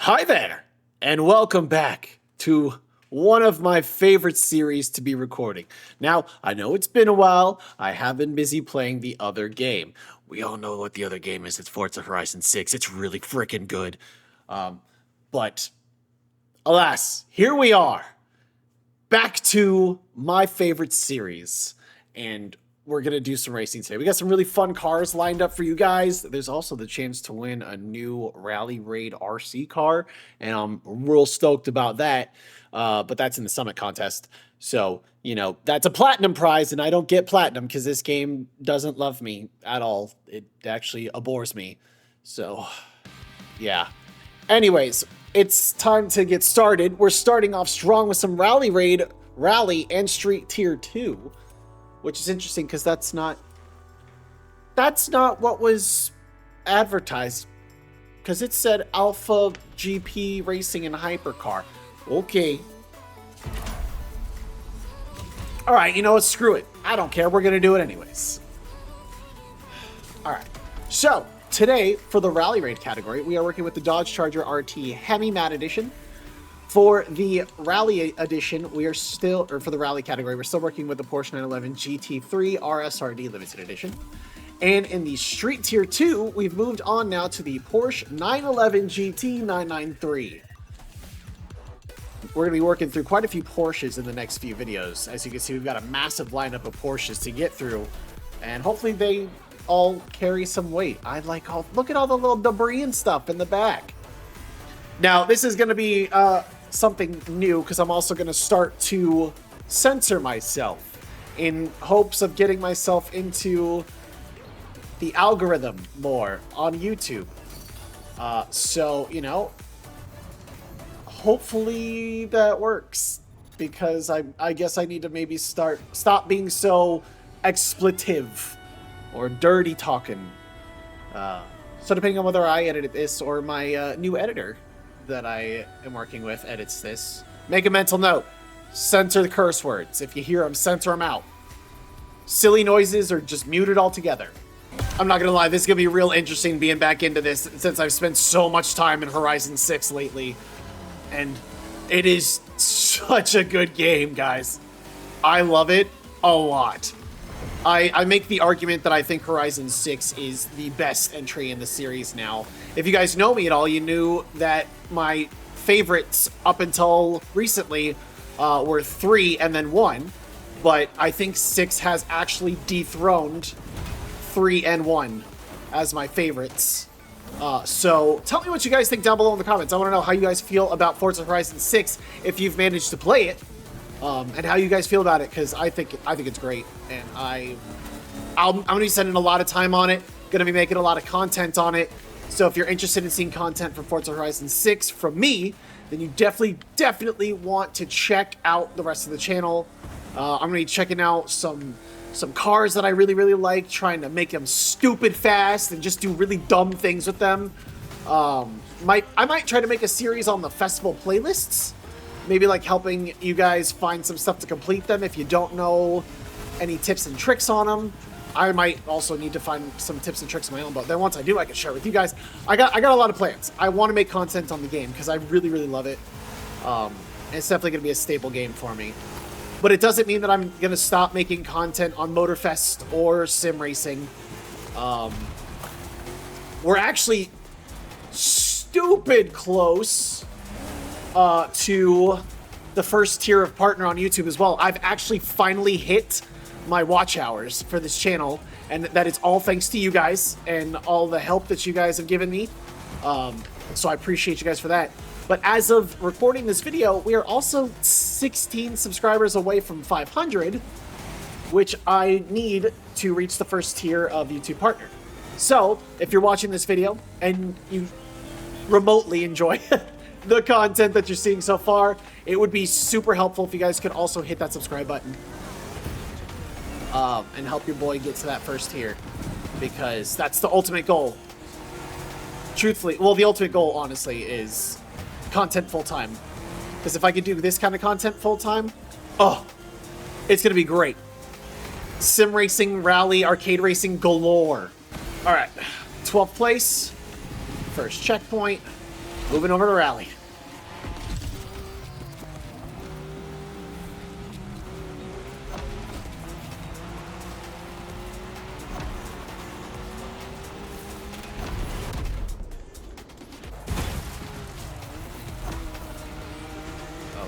Hi there, and welcome back to one of my favorite series to be recording. Now, I know it's been a while. I have been busy playing the other game. We all know what the other game is. It's Forza Horizon 6. It's really freaking good. But alas, here we are, back to my favorite series. And we're going to do some racing today. We got some really fun cars lined up for you guys. There's also the chance to win a new Rally Raid RC car, and I'm real stoked about that. But that's in the Summit contest. So, you know, that's a platinum prize, and I don't get platinum because this game doesn't love me at all. It actually abhors me. So, yeah. Anyways, it's time to get started. We're starting off strong with some Rally Raid, Rally, and Street Tier 2. Which is interesting because that's not what was advertised. Because it said Alpha GP Racing and Hypercar. Okay. Alright, you know what? Screw it. I don't care. We're going to do it anyways. Alright. So, today, for the Rally Raid category, we are working with the Dodge Charger RT Hemi Matte Edition. For the Rally Edition, for the Rally category, we're still working with the Porsche 911 GT3 RSRD Limited Edition. And in the Street Tier 2, we've moved on now to the Porsche 911 GT 993. We're going to be working through quite a few Porsches in the next few videos. As you can see, we've got a massive lineup of Porsches to get through. And hopefully they all carry some weight. Look at all the little debris and stuff in the back. Now, this is going to be something new because I'm also going to start to censor myself in hopes of getting myself into the algorithm more on YouTube. So, you know, hopefully that works because I guess I need to maybe stop being so expletive or dirty talking. So depending on whether I edited this or my new editor that I am working with edits this, make a mental note. Censor the curse words. If you hear them, censor them out. Silly noises are just muted altogether. I'm not gonna lie, this is gonna be real interesting being back into this since I've spent so much time in Horizon 6 lately. And it is such a good game, guys. I love it a lot. I make the argument that I think Horizon 6 is the best entry in the series now. If you guys know me at all, you knew that my favorites up until recently were 3 and then 1. But I think 6 has actually dethroned 3 and 1 as my favorites. So tell me what you guys think down below in the comments. I want to know how you guys feel about Forza Horizon 6 if you've managed to play it. And how you guys feel about it, because I think it's great, and I'm gonna be spending a lot of time on it. Gonna be making a lot of content on it. So if you're interested in seeing content from Forza Horizon 6 from me, then you definitely want to check out the rest of the channel. I'm gonna be checking out some cars that I really like, trying to make them stupid fast and just do really dumb things with them. I might try to make a series on the festival playlists. Maybe like helping you guys find some stuff to complete them if you don't know any tips and tricks on them. I might also need to find some tips and tricks of my own, but then once I do, I can share with you guys. I got a lot of plans. I want to make content on the game because I really love it. And it's definitely going to be a staple game for me. But it doesn't mean that I'm going to stop making content on Motorfest or sim racing. We're actually stupid close to the first tier of partner on YouTube as well. I've actually finally hit my watch hours for this channel, and that is all thanks to you guys and all the help that you guys have given me. So I appreciate you guys for that. But as of recording this video, we are also 16 subscribers away from 500, which I need to reach the first tier of YouTube partner. So if you're watching this video and you remotely enjoy the content that you're seeing so far, it would be super helpful if you guys could also hit that subscribe button and help your boy get to that first tier, because that's the ultimate goal. Truthfully, well, the ultimate goal honestly is content full-time, because if I could do this kind of content full-time, oh, it's gonna be great. Sim racing, rally, arcade racing galore. All right, 12th place, first checkpoint. Moving over to rally.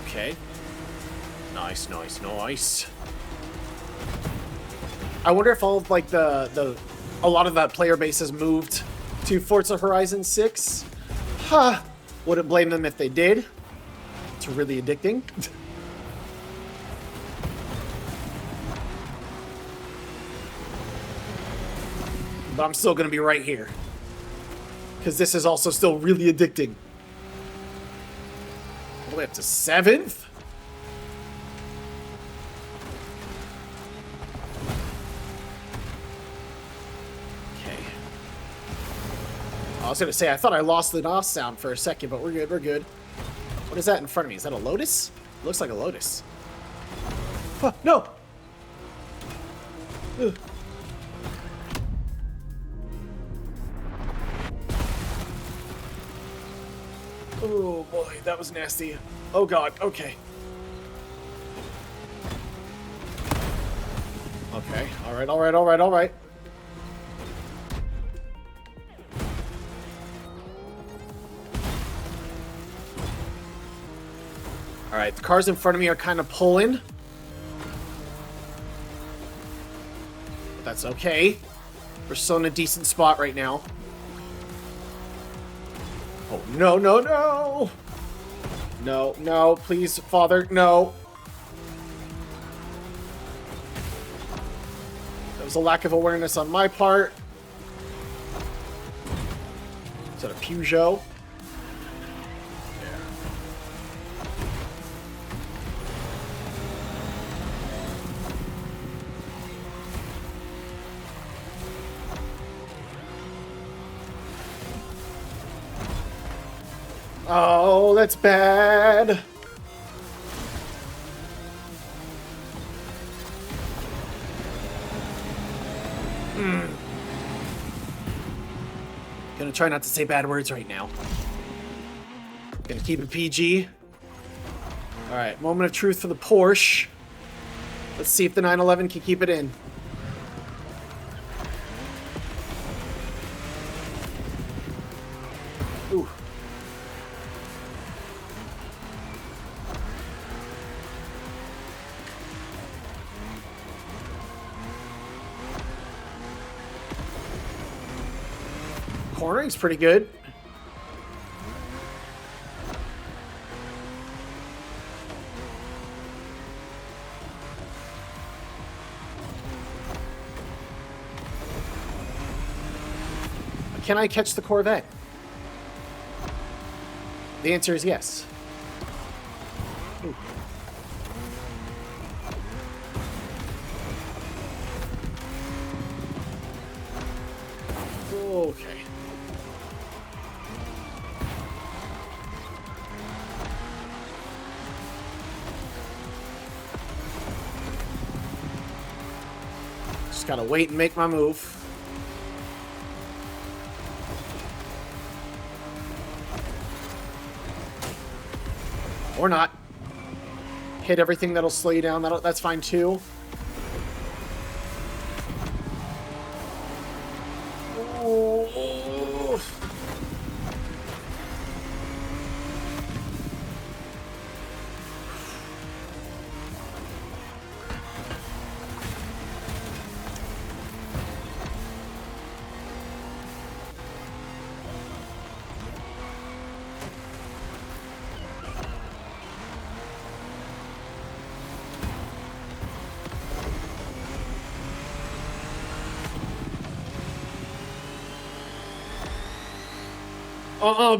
Okay. Nice, nice, nice. I wonder if all of, like, a lot of that player base has moved to Forza Horizon 6. Huh. Wouldn't blame them if they did. It's really addicting. But I'm still going to be right here. Because this is also still really addicting. All the way up to 7th? I was going to say, I thought I lost the NOS sound for a second, but we're good, we're good. What is that in front of me? Is that a Lotus? Looks like a Lotus. Oh, no! Ugh. Oh boy, that was nasty. Oh god, okay. Okay, alright, alright, alright, alright. Alright, the cars in front of me are kind of pulling. But that's okay. We're still in a decent spot right now. Oh, no, no, no! No, no, please, Father, no. That was a lack of awareness on my part. Is that a Peugeot? Oh, that's bad. Gonna try not to say bad words right now. Gonna keep it PG. Alright, moment of truth for the Porsche. Let's see if the 911 can keep it in. Ooh. Cornering's pretty good. Can I catch the Corvette? The answer is yes. Ooh. Okay. Just gotta wait and make my move. Or not. Hit everything that'll slow you down. That's fine too. Oh.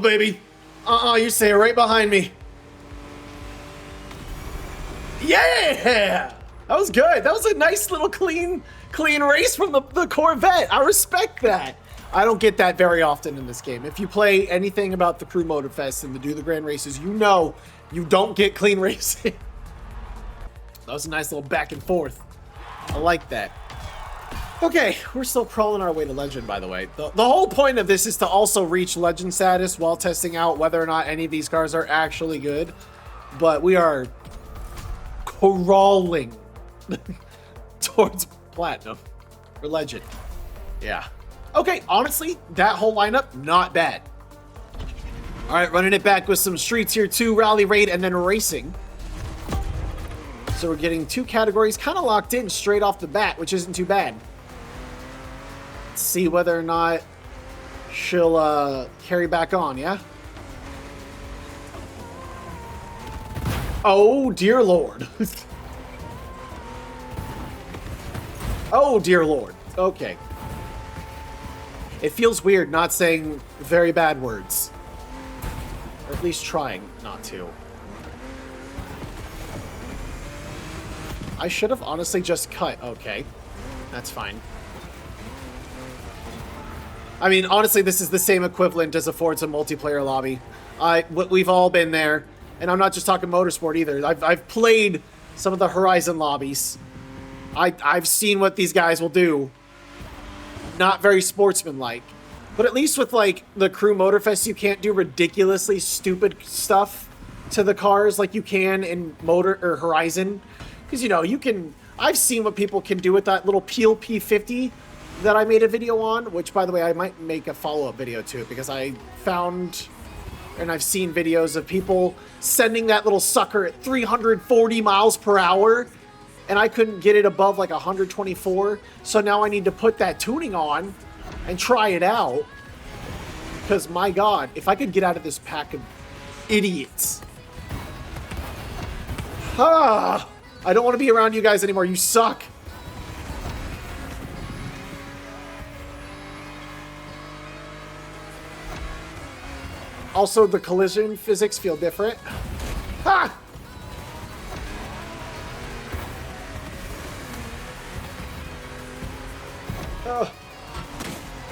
Baby. You stay right behind me. Yeah! That was good. That was a nice little clean race from the Corvette. I respect that. I don't get that very often in this game. If you play anything about the Crew Motorfest and do the Grand Races, you know you don't get clean racing. That was a nice little back and forth. I like that. Okay, we're still crawling our way to Legend, by the way. The whole point of this is to also reach Legend status while testing out whether or not any of these cars are actually good. But we are crawling towards Platinum. Or Legend. Yeah. Okay, honestly, that whole lineup, not bad. Alright, running it back with some streets here too, rally raid, and then racing. So we're getting 2 categories kind of locked in straight off the bat, which isn't too bad. Let's see whether or not she'll carry back on, yeah? Oh, dear Lord. Oh, dear Lord. Okay. It feels weird not saying very bad words. Or at least trying not to. I should have honestly just cut. Okay. That's fine. I mean, honestly, this is the same equivalent as a Forza multiplayer lobby. We've all been there. And I'm not just talking motorsport either. I've played some of the Horizon lobbies. I've seen what these guys will do. Not very sportsmanlike. But at least with, like, the Crew Motorfest, you can't do ridiculously stupid stuff to the cars like you can in Horizon. Because, you know, you can... I've seen what people can do with that little Peel P50 that I made a video on, which, by the way, I might make a follow-up video to it, because I found... and I've seen videos of people sending that little sucker at 340 miles per hour, and I couldn't get it above like 124. So now I need to put that tuning on and try it out. Because my God, if I could get out of this pack of idiots. Ah, I don't want to be around you guys anymore. You suck. Also, the collision physics feel different. Ha!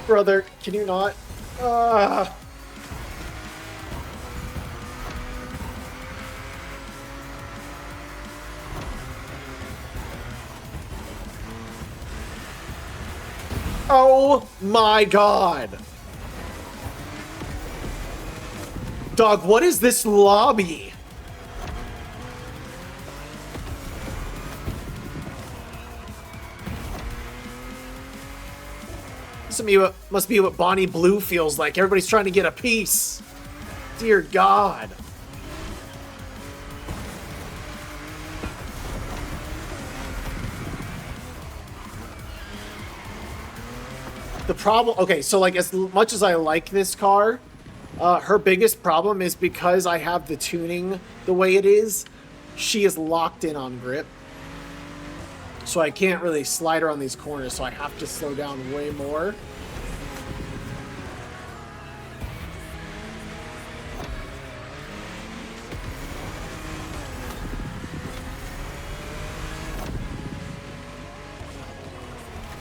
Brother, can you not? Oh my God. Dog, what is this lobby? This must be what Bonnie Blue feels like. Everybody's trying to get a piece. Dear God. The problem... Okay, so like as much as I like this car... her biggest problem is because I have the tuning the way it is, she is locked in on grip. So I can't really slide her on these corners, so I have to slow down way more.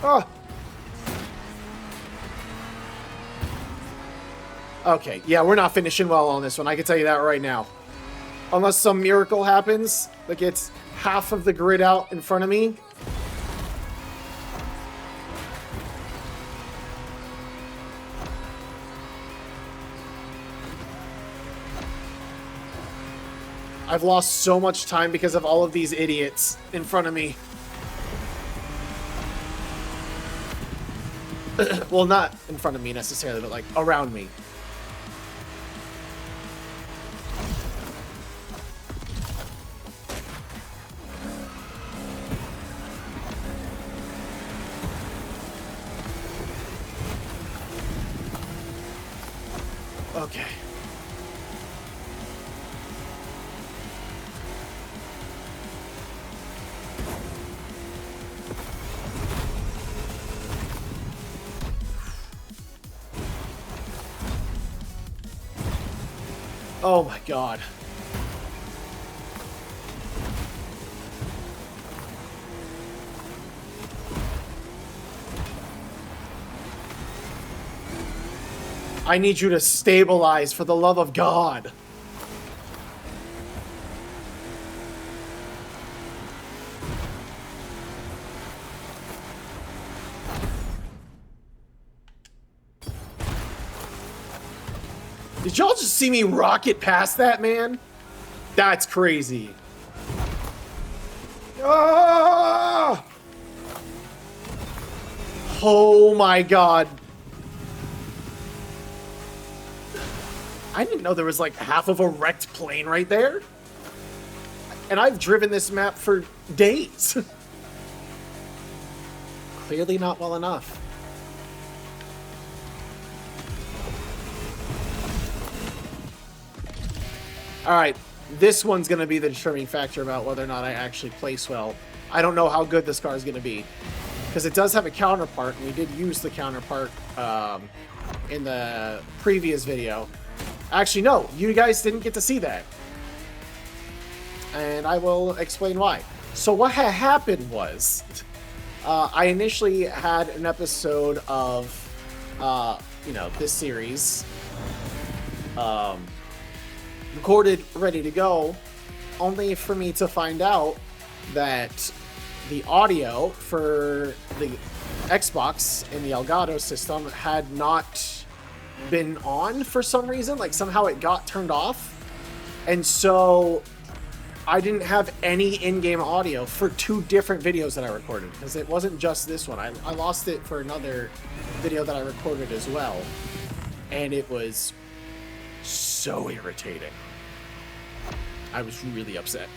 Oh! Okay, yeah, we're not finishing well on this one. I can tell you that right now. Unless some miracle happens that gets half of the grid out in front of me. I've lost so much time because of all of these idiots in front of me. Well, not in front of me necessarily, but like around me. Okay. Oh my God. I need you to stabilize, for the love of God. Did y'all just see me rocket past that, man? That's crazy. Ah! Oh my god. I didn't know there was like half of a wrecked plane right there. And I've driven this map for days. Clearly not well enough. Alright, this one's going to be the determining factor about whether or not I actually place well. I don't know how good this car is going to be. Because it does have a counterpart, and we did use the counterpart in the previous video. Actually, no, you guys didn't get to see that. And I will explain why. So what had happened was, I initially had an episode of, you know, this series recorded, ready to go, only for me to find out that the audio for the Xbox in the Elgato system had not been on for some reason. Like, somehow it got turned off. And so I didn't have any in-game audio for 2 different videos that I recorded, because it wasn't just this one. I lost it for another video that I recorded as well, and it was so irritating. I was really upset.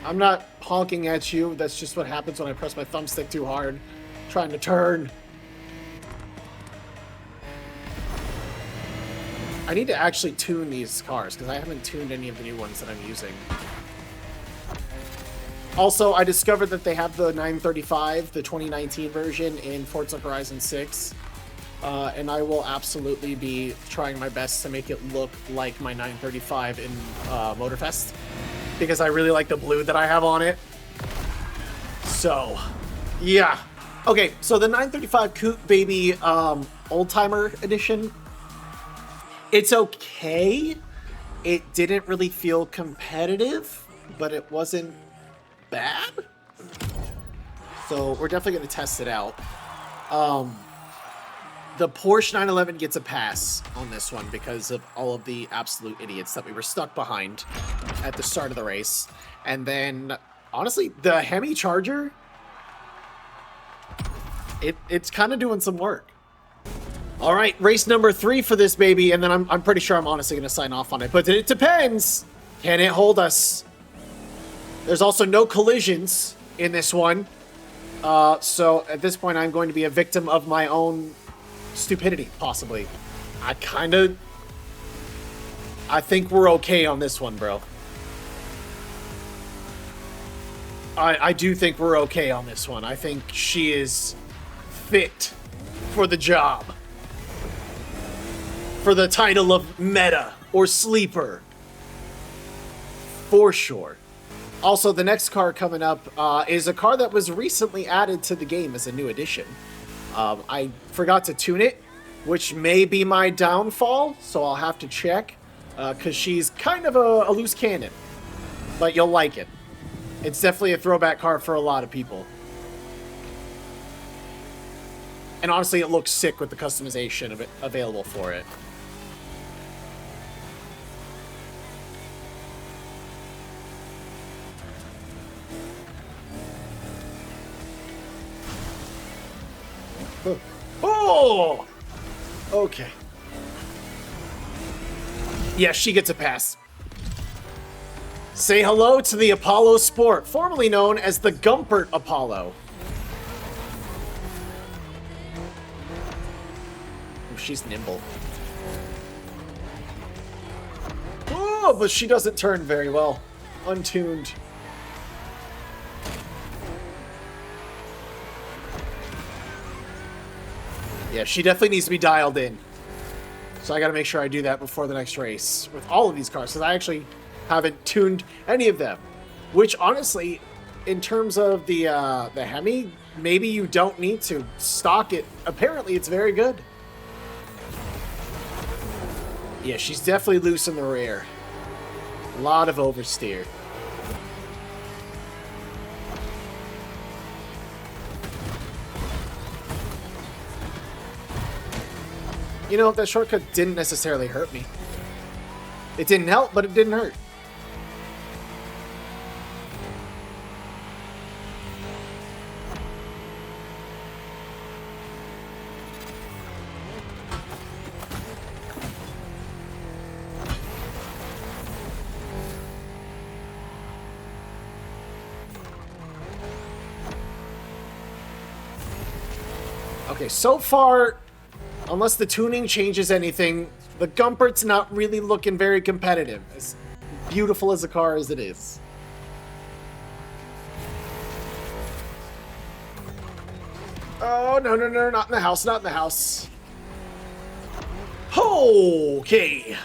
I'm not honking at you. That's just what happens when I press my thumbstick too hard, trying to turn. I need to actually tune these cars, because I haven't tuned any of the new ones that I'm using. Also, I discovered that they have the 935, the 2019 version, in Forza Horizon 6. And I will absolutely be trying my best to make it look like my 935 in Motorfest, because I really like the blue that I have on it. So, yeah. Okay, so the 935 Coupe Baby Oldtimer Edition, it's okay. It didn't really feel competitive, but it wasn't bad. So we're definitely going to test it out. The Porsche 911 gets a pass on this one because of all of the absolute idiots that we were stuck behind at the start of the race. And then, honestly, the Hemi Charger, it's kind of doing some work. All right, race number 3 for this baby, and then I'm pretty sure I'm honestly going to sign off on it. But it depends. Can it hold us? There's also no collisions in this one. So at this point, I'm going to be a victim of my own stupidity, possibly. I think we're okay on this one, bro. I do think we're okay on this one. I think she is fit for the job. For the title of meta or sleeper. For sure. Also, the next car coming up is a car that was recently added to the game as a new addition. I forgot to tune it, which may be my downfall, so I'll have to check, because she's kind of a loose cannon, but you'll like it. It's definitely a throwback car for a lot of people. And honestly, it looks sick with the customization available for it. Oh! Okay. Yeah, she gets a pass. Say hello to the Apollo Sport, formerly known as the Gumpert Apollo. Oh, she's nimble. Oh, but she doesn't turn very well. Untuned. Yeah, she definitely needs to be dialed in. So I gotta make sure I do that before the next race with all of these cars, because I actually haven't tuned any of them. Which, honestly, in terms of the Hemi, maybe you don't need to stock it. Apparently, it's very good. Yeah, she's definitely loose in the rear. A lot of oversteer. You know, that shortcut didn't necessarily hurt me. It didn't help, but it didn't hurt. Okay, so far, unless the tuning changes anything, the Gumpert's not really looking very competitive, as beautiful as a car as it is. Oh, no, no, no, not in the house, not in the house. Okay.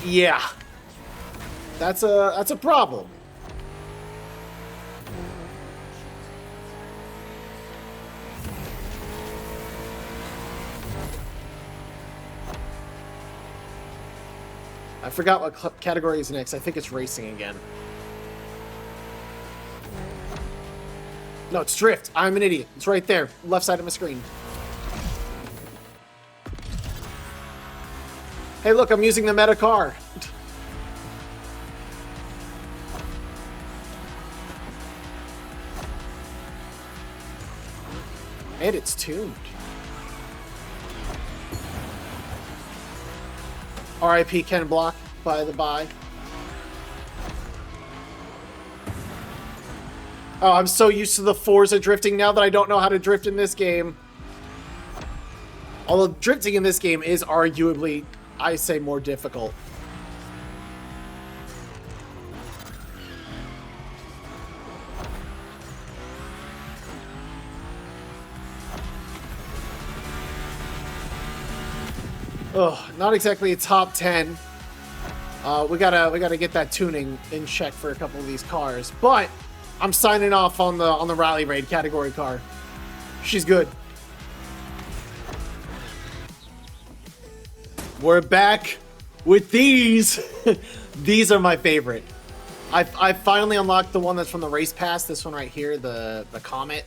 Yeah. That's a problem. I forgot what category is next. I think it's racing again. No, it's drift. I'm an idiot. It's right there. Left side of my screen. Hey, look, I'm using the meta car. And it's tuned. R.I.P. Ken Block, by the by. Oh, I'm so used to the Forza drifting now that I don't know how to drift in this game. Although drifting in this game is arguably, I say, more difficult. Oh, not exactly a top 10. We gotta get that tuning in check for a couple of these cars. But I'm signing off on the Rally Raid category car. She's good. We're back with these. These are my favorite. I finally unlocked the one that's from the race pass. This one right here, the Comet.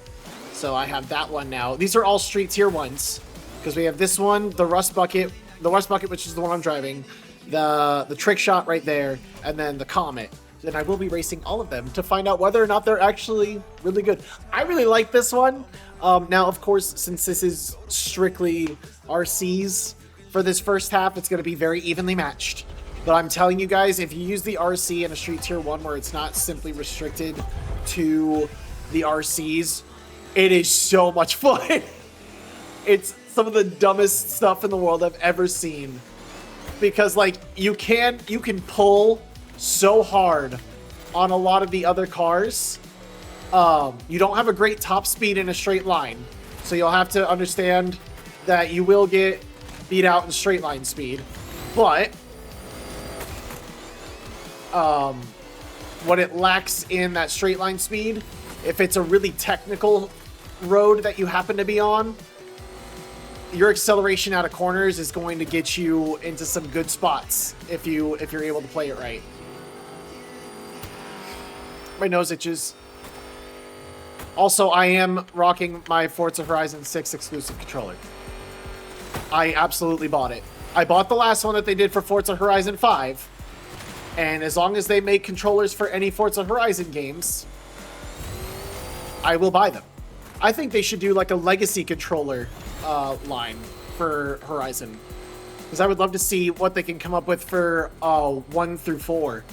So I have that one now. These are all street tier ones because we have this one, the Rust Bucket, which is the one I'm driving, the Trick Shot right there, and then the Comet. Then I will be racing all of them to find out whether or not they're actually really good. I really like this one. Now, of course, since this is strictly RCs for this first half, it's going to be very evenly matched. But I'm telling you guys, if you use the RC in a Street Tier 1 where it's not simply restricted to the RCs, it is so much fun. It's some of the dumbest stuff in the world I've ever seen. Because, like, you can pull so hard on a lot of the other cars. You don't have a great top speed in a straight line. So you'll have to understand that you will get beat out in straight line speed. But what it lacks in that straight line speed, if it's a really technical road that you happen to be on, your acceleration out of corners is going to get you into some good spots if you're able to play it right. My nose itches. Also, I am rocking my Forza Horizon 6 exclusive controller. I absolutely bought it. I bought the last one that they did for Forza Horizon 5, and as long as they make controllers for any Forza Horizon games, I will buy them. I think they should do like a legacy controller line for Horizon, because I would love to see what they can come up with for 1 through 4.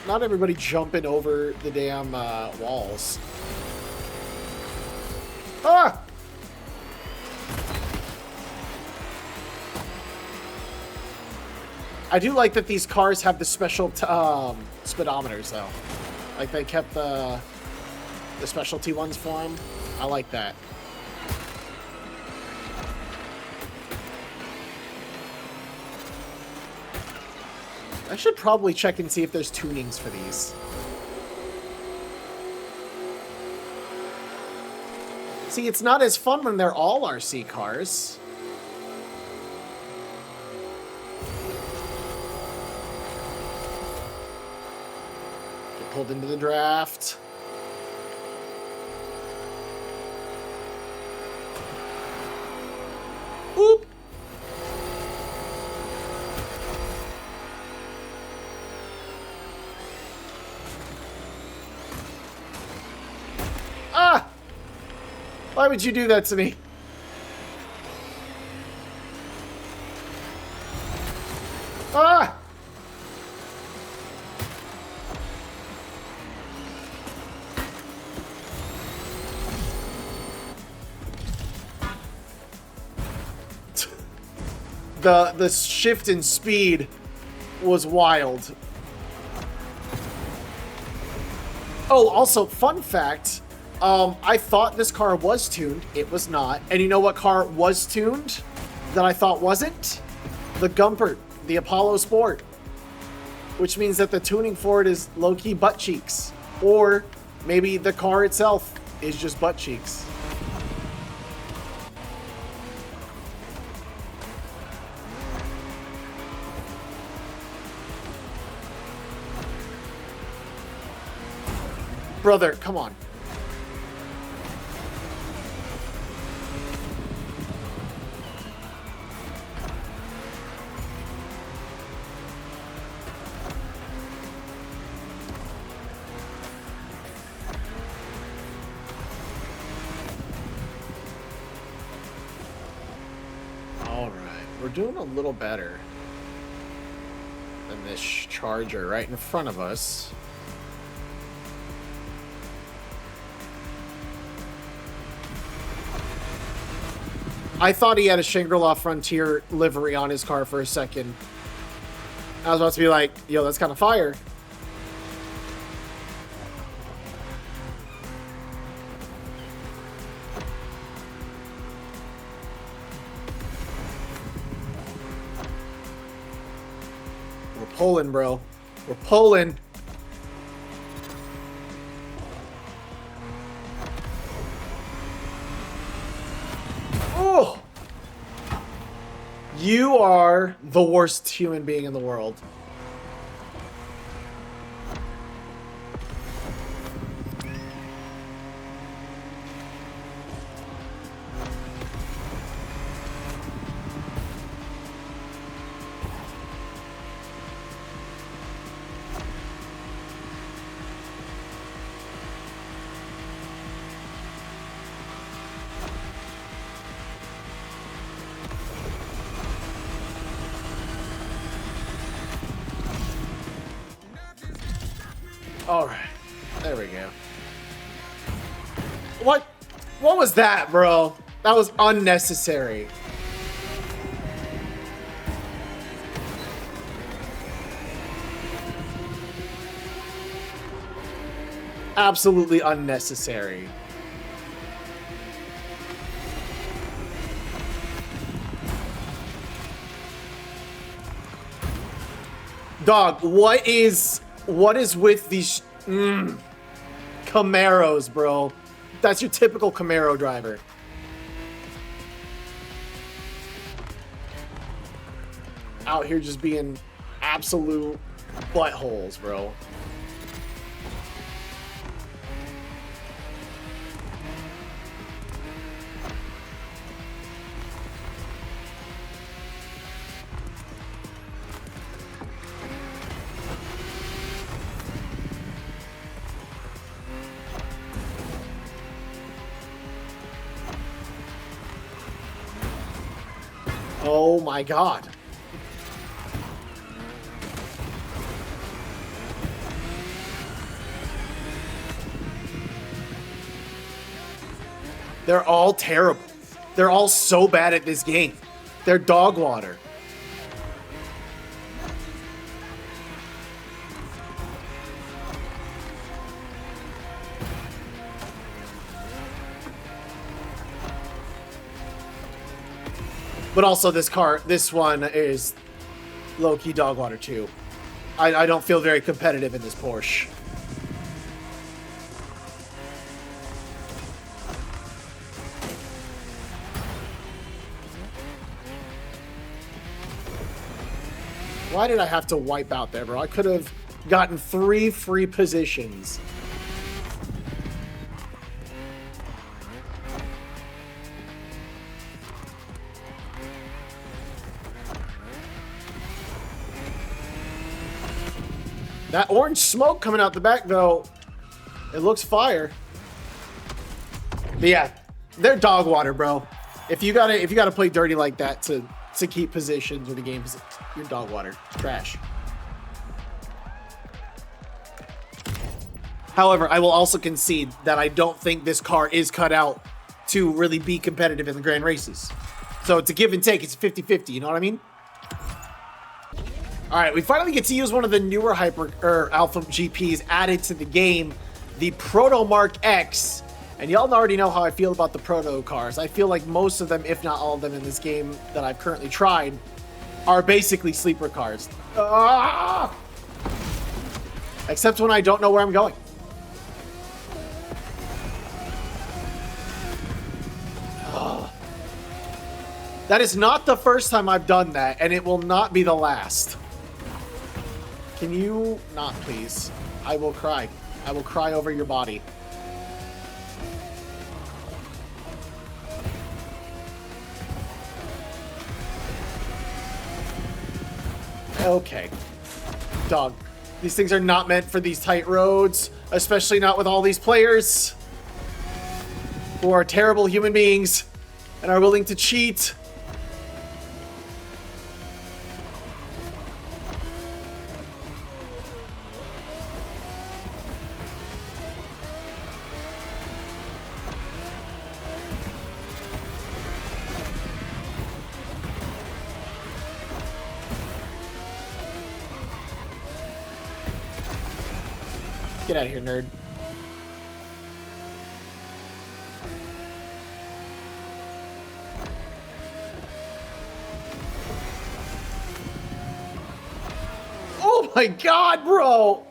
Not everybody jumping over the damn walls. Ah! I do like that these cars have the special speedometers, though. Like, they kept the specialty ones for them. I like that. I should probably check and see if there's tunings for these. See, it's not as fun when they're all RC cars. Get pulled into the draft. Why would you do that to me? Ah! The shift in speed was wild. Oh, also, fun fact. I thought this car was tuned. It was not. And you know what car was tuned that I thought wasn't? The Gumpert, the Apollo Sport. Which means that the tuning for it is low-key butt cheeks. Or maybe the car itself is just butt cheeks. Brother, come on. All right, we're doing a little better than this Charger right in front of us. I thought he had a Shangri-La Frontier livery on his car for a second. I was about to be like, yo, that's kind of fire. We're pulling, bro. We're pulling. You are the worst human being in the world. All right, there we go. What was that, bro? That was unnecessary. Absolutely unnecessary. Dog, what is with these Camaros, bro? That's your typical Camaro driver. Out here just being absolute buttholes, bro. Oh my God. They're all terrible. They're all so bad at this game. They're dog water. But also this one is low-key dog water too. I don't feel very competitive in this Porsche. Why did I have to wipe out there, bro? I could have gotten 3 free positions. That orange smoke coming out the back, though, it looks fire. But yeah, they're dog water, bro. If you gotta play dirty like that to keep positions or the game, you're dog water. Trash. However, I will also concede that I don't think this car is cut out to really be competitive in the grand races. So it's a give and take. It's 50-50. You know what I mean? All right, we finally get to use one of the newer Alpha GPs added to the game, the Proto Mark X. And y'all already know how I feel about the Proto cars. I feel like most of them, if not all of them in this game that I've currently tried, are basically sleeper cars. Ah! Except when I don't know where I'm going. That is not the first time I've done that, and it will not be the last. Can you not, please? I will cry. I will cry over your body. Okay. Dog. These things are not meant for these tight roads, especially not with all these players who are terrible human beings and are willing to cheat. Get out of here, nerd. Oh my god, bro!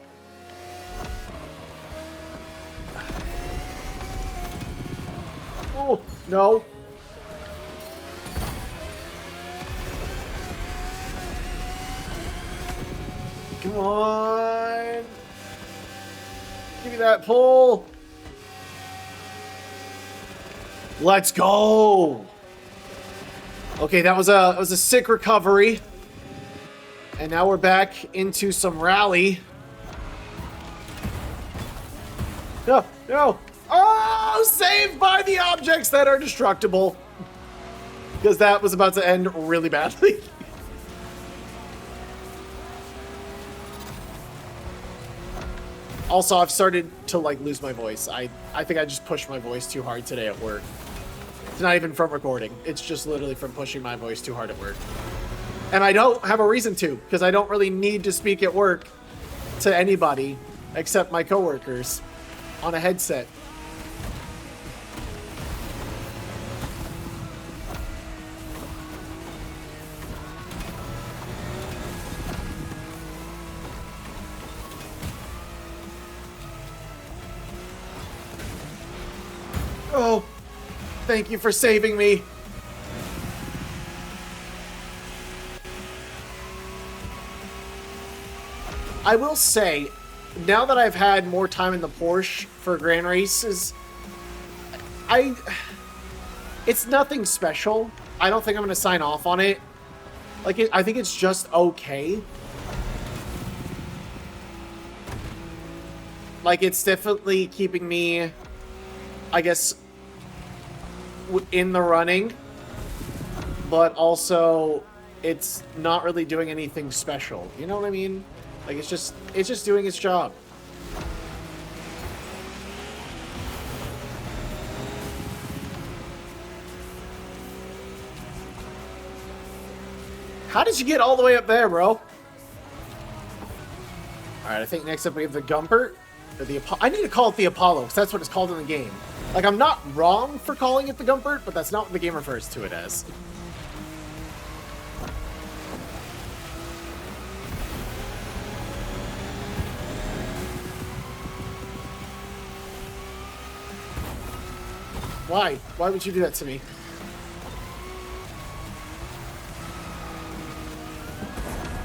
Oh, no. Come on. Give me that pull. Let's go. Okay, that was a sick recovery. And now we're back into some rally. No, no. Oh, saved by the objects that are destructible. Because that was about to end really badly. Also, I've started to like lose my voice. I think I just pushed my voice too hard today at work. It's not even from recording. It's just literally from pushing my voice too hard at work. And I don't have a reason to, because I don't really need to speak at work to anybody except my coworkers on a headset. Oh, thank you for saving me. I will say, now that I've had more time in the Porsche for grand races, it's nothing special. I don't think I'm going to sign off on it. Like, I think it's just okay. Like, it's definitely keeping me, I guess, in the running, but also it's not really doing anything special. You know what I mean? Like, it's just doing its job. How did you get all the way up there, bro? All right, I think next up we have the Gumpert. Or the I need to call it the Apollo, because that's what it's called in the game. Like, I'm not wrong for calling it the Gumpert, but that's not what the game refers to it as. Why? Why would you do that to me?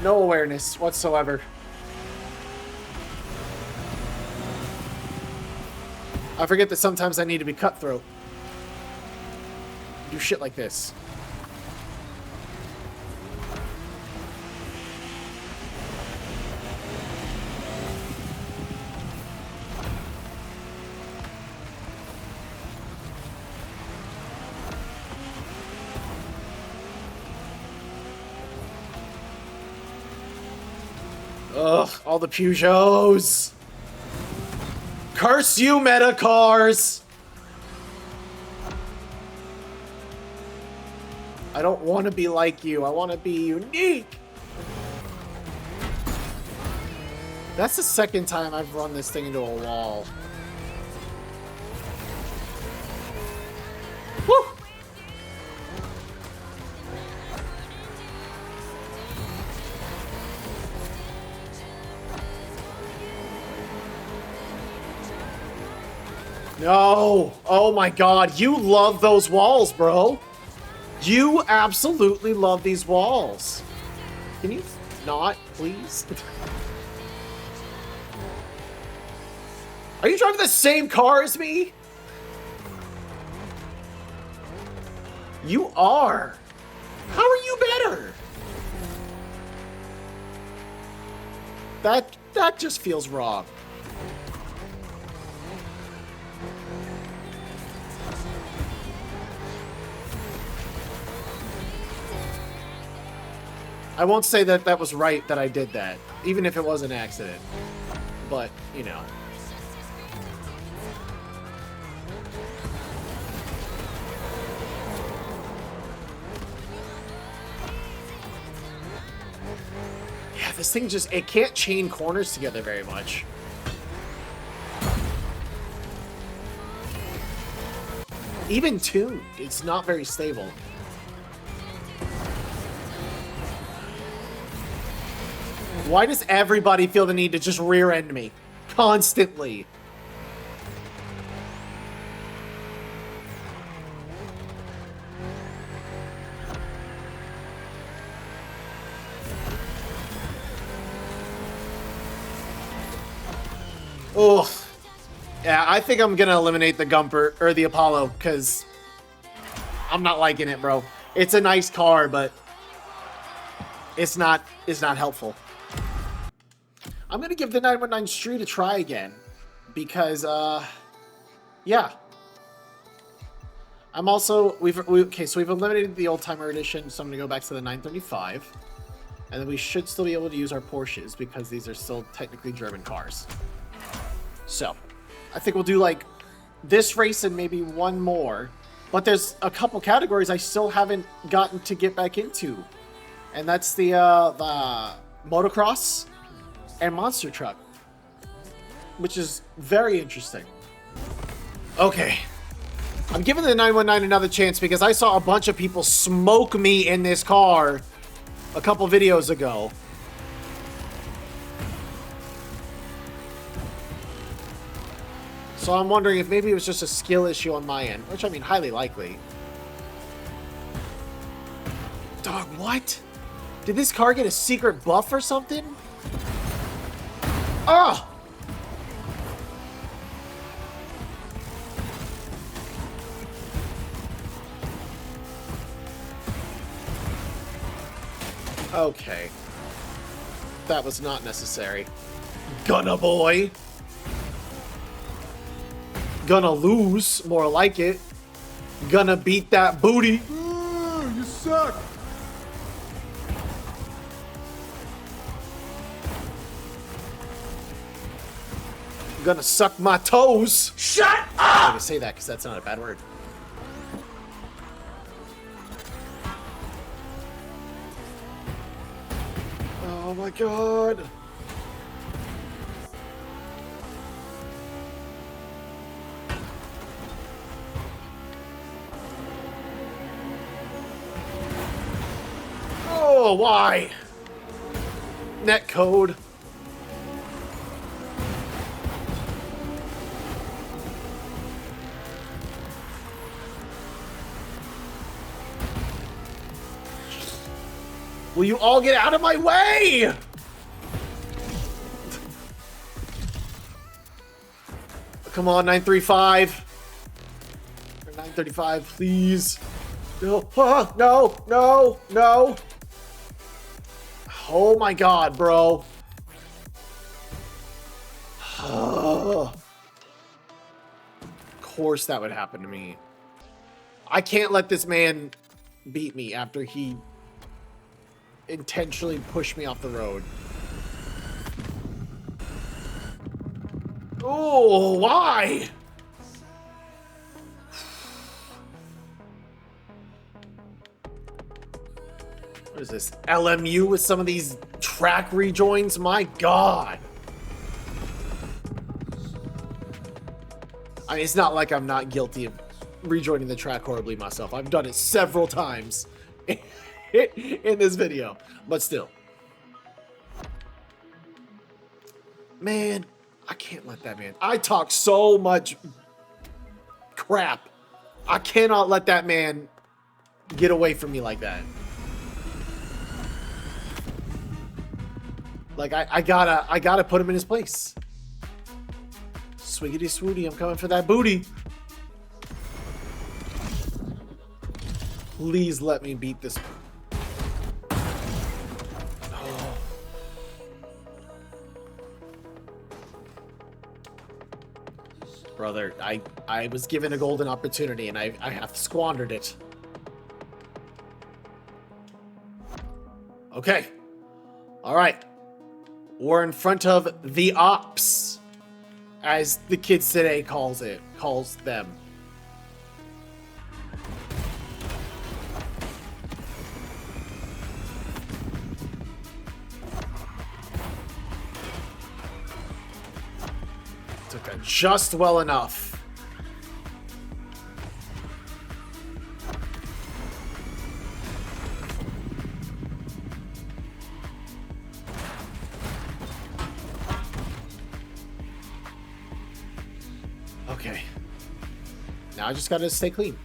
No awareness whatsoever. I forget that sometimes I need to be cutthroat. Do shit like this. Ugh, all the Peugeots. Curse you, meta cars. I don't want to be like you. I want to be unique. That's the second time I've run this thing into a wall. Woo! No! Oh my god, you love those walls, bro. You absolutely love these walls. Can you not, please? Are you driving the same car as me? You are. How are you better? That just feels wrong. I won't say that that was right that I did that, even if it was an accident. But, you know. Yeah, this thing just, it can't chain corners together very much. Even tuned, it's not very stable. Why does everybody feel the need to just rear-end me? Constantly. Ugh. Yeah, I think I'm gonna eliminate the Gumper, or the Apollo, because I'm not liking it, bro. It's a nice car, but it's not helpful. I'm gonna give the 919 Street a try again, because, yeah. I'm also, okay, so we've eliminated the Oldtimer Edition, so I'm gonna go back to the 935, and then we should still be able to use our Porsches, because these are still technically German cars. So, I think we'll do, like, this race and maybe one more, but there's a couple categories I still haven't gotten to get back into, and that's the motocross and monster truck, which is very interesting. Okay. I'm giving the 919 another chance because I saw a bunch of people smoke me in this car a couple videos ago. So I'm wondering if maybe it was just a skill issue on my end, which I mean, highly likely. Dog, what? Did this car get a secret buff or something? Oh! Okay. That was not necessary. Gonna boy! Gonna lose, more like it. Gonna beat that booty. Ooh, you suck! Gonna suck my toes. Shut up! I'm gonna say that because that's not a bad word. Oh my god. Oh, why? Net code. Will you all get out of my way? Come on, 935. Or 935, please. No, no, no, no. Oh my god, bro. Of course that would happen to me. I can't let this man beat me after he intentionally pushed me off the road. Oh, why? What is this? LMU with some of these track rejoins? My God. I mean, it's not like I'm not guilty of rejoining the track horribly myself. I've done it several times in this video, but still. Man, I can't let that man. I talk so much crap. I cannot let that man get away from me like that. Like, I gotta put him in his place. Swiggity swooty, I'm coming for that booty. Please let me beat this. Oh. Brother, I was given a golden opportunity and I have squandered it. Okay. All right. We're in front of the ops, as the kids today calls them. Took that just well enough. Okay. Now I just gotta stay clean.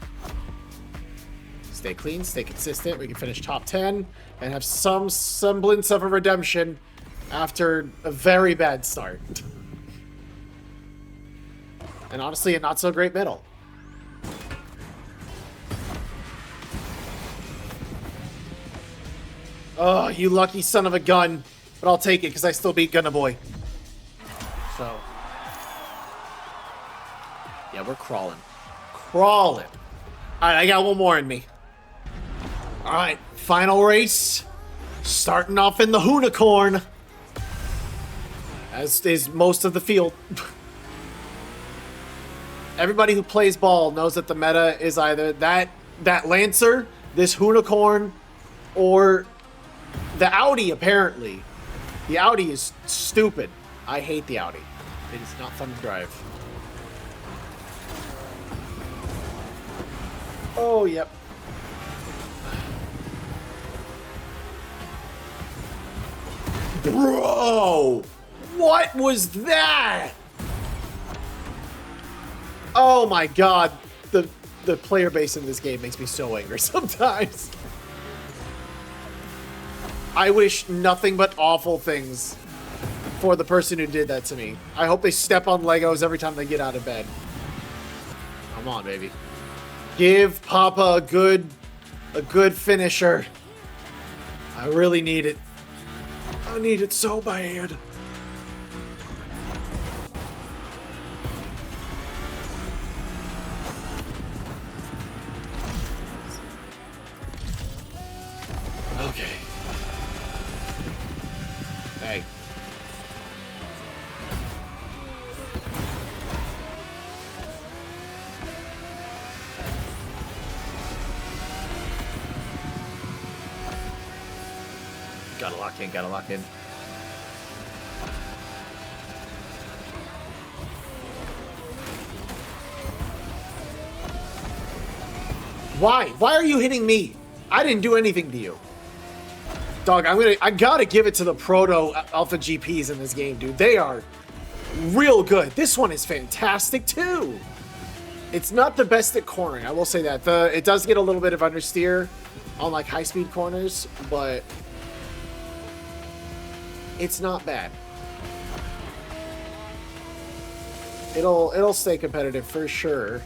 Stay clean, stay consistent. We can finish top 10 and have some semblance of a redemption after a very bad start. And honestly, a not so great middle. Oh, you lucky son of a gun. But I'll take it because I still beat Gunna Boy. So. Yeah, we're crawling. Crawling. Alright, I got one more in me. Alright, final race. Starting off in the Hoonicorn. As is most of the field. Everybody who plays ball knows that the meta is either that Lancer, this Hoonicorn, or the Audi, apparently. The Audi is stupid. I hate the Audi. It is not fun to drive. Oh, yep. Bro! What was that? Oh my god. The player base in this game makes me so angry sometimes. I wish nothing but awful things for the person who did that to me. I hope they step on Legos every time they get out of bed. Come on, baby. Give Papa a good finisher. I really need it. I need it so bad. Okay. Hey. Gotta lock in, gotta lock in. Why? Why are you hitting me? I didn't do anything to you. Dog, I gotta give it to the proto Alpha GPs in this game, dude. They are real good. This one is fantastic too. It's not the best at cornering, I will say that. It does get a little bit of understeer on like high-speed corners, but it's not bad. It'll stay competitive for sure.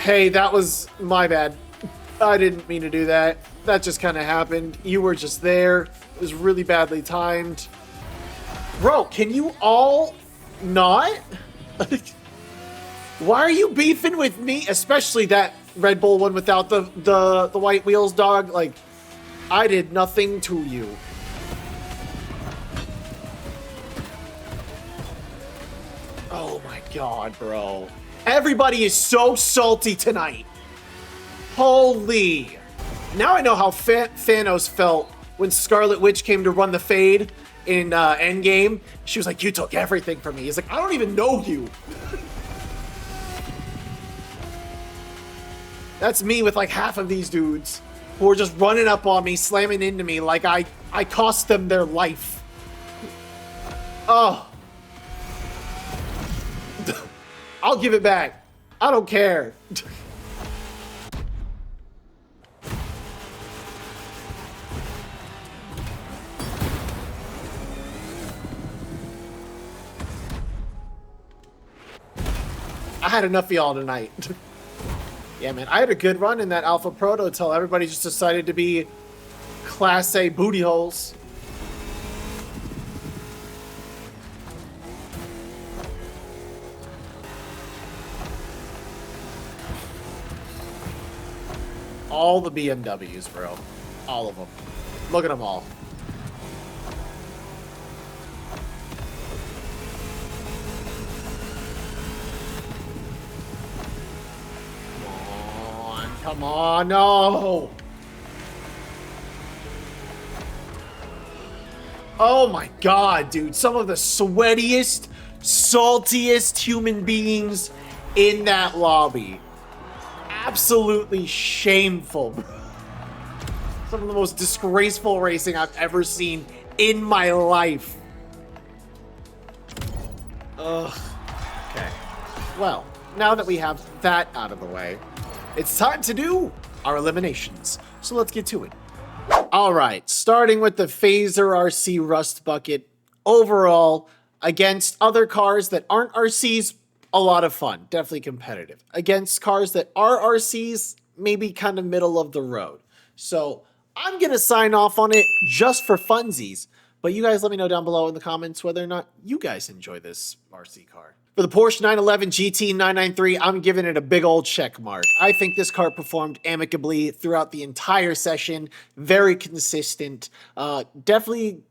Hey, that was my bad. I didn't mean to do that. That just kind of happened. You were just there. It was really badly timed. Bro, can you all not? Why are you beefing with me? Especially that Red Bull one without the white wheels, dog. Like, I did nothing to you. God, bro. Everybody is so salty tonight. Holy. Now I know how Thanos felt when Scarlet Witch came to run the fade in Endgame. She was like, you took everything from me. He's like, I don't even know you. That's me with like half of these dudes who are just running up on me, slamming into me like I cost them their life. Oh. I'll give it back. I don't care. I had enough of y'all tonight. Yeah, man, I had a good run in that Alpha Proto until everybody just decided to be Class A booty holes. All the BMWs, bro. All of them. Look at them all. Come on, no! Oh my god, dude. Some of the sweatiest, saltiest human beings in that lobby. Absolutely shameful. Some of the most disgraceful racing I've ever seen in my life. Ugh. Okay. Well, now that we have that out of the way, it's time to do our eliminations. So let's get to it. All right, starting with the Phaser RC Rust Bucket. Overall, against other cars that aren't RCs, a lot of fun. Definitely competitive. Against cars that are RCs, maybe kind of middle of the road. So I'm going to sign off on it just for funsies. But you guys let me know down below in the comments whether or not you guys enjoy this RC car. For the Porsche 911 GT 993, I'm giving it a big old check mark. I think this car performed amicably throughout the entire session. Very consistent. Definitely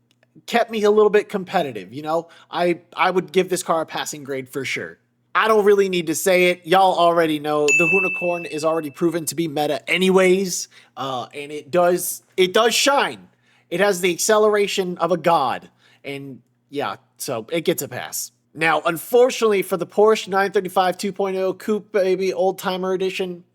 kept me a little bit competitive, you know? I would give this car a passing grade for sure. I don't really need to say it. Y'all already know the Unicorn is already proven to be meta anyways. And it does shine. It has the acceleration of a god. And yeah, so it gets a pass. Now, unfortunately for the Porsche 935 2.0 Coupe Baby Old Timer Edition,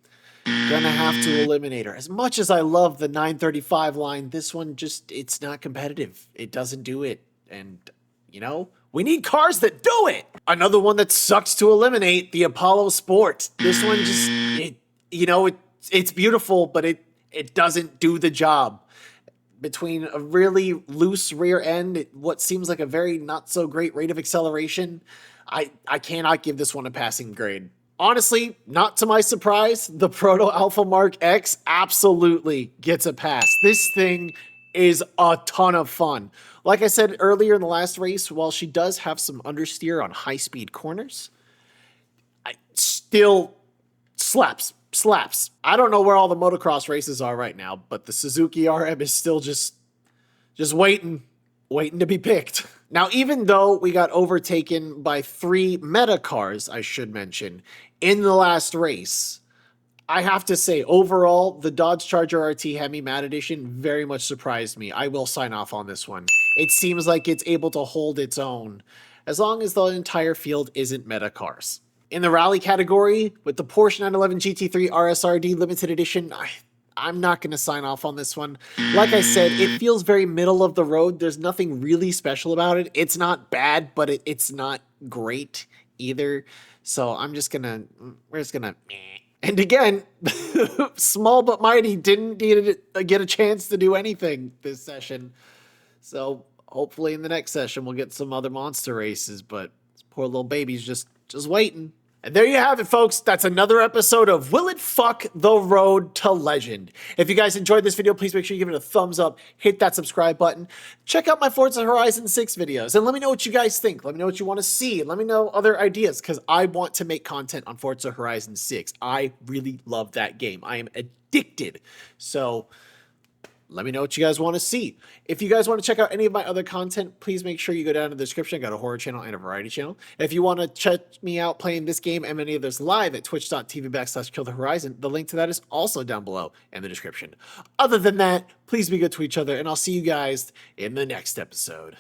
gonna have to eliminate her. As much as I love the 935 line, this one just, it's not competitive. It doesn't do it. And, you know, we need cars that do it. Another one that sucks to eliminate, the Apollo Sport. This one just, it's beautiful, but it doesn't do the job. Between a really loose rear end, what seems like a very not so great rate of acceleration, I cannot give this one a passing grade. Honestly, not to my surprise, the Proto Alpha Mark X absolutely gets a pass. This thing is a ton of fun. Like I said earlier in the last race, while she does have some understeer on high-speed corners, I still slaps. I don't know where all the motocross races are right now, but the Suzuki RM is still just waiting to be picked. Now, even though we got overtaken by 3 meta cars, I should mention, in the last race, I have to say, overall, the Dodge Charger RT Hemi Matte Edition very much surprised me. I will sign off on this one. It seems like it's able to hold its own, as long as the entire field isn't meta cars. In the rally category, with the Porsche 911 GT3 RSRD Limited Edition, I'm not going to sign off on this one. Like I said, it feels very middle of the road. There's nothing really special about it. It's not bad, but it's not great either. So we're just going to... And again, Small But Mighty didn't get a chance to do anything this session. So hopefully in the next session we'll get some other monster races, but this poor little baby's just waiting. And there you have it, folks. That's another episode of Will It Fuck the Road to Legend? If you guys enjoyed this video, please make sure you give it a thumbs up, hit that subscribe button, check out my Forza Horizon 6 videos, and let me know what you guys think. Let me know what you want to see. Let me know other ideas, because I want to make content on Forza Horizon 6. I really love that game. I am addicted. So let me know what you guys want to see. If you guys want to check out any of my other content, please make sure you go down to the description. I got a horror channel and a variety channel. If you want to check me out playing this game and many others live at twitch.tv/KillTheHorizon, the link to that is also down below in the description. Other than that, please be good to each other, and I'll see you guys in the next episode.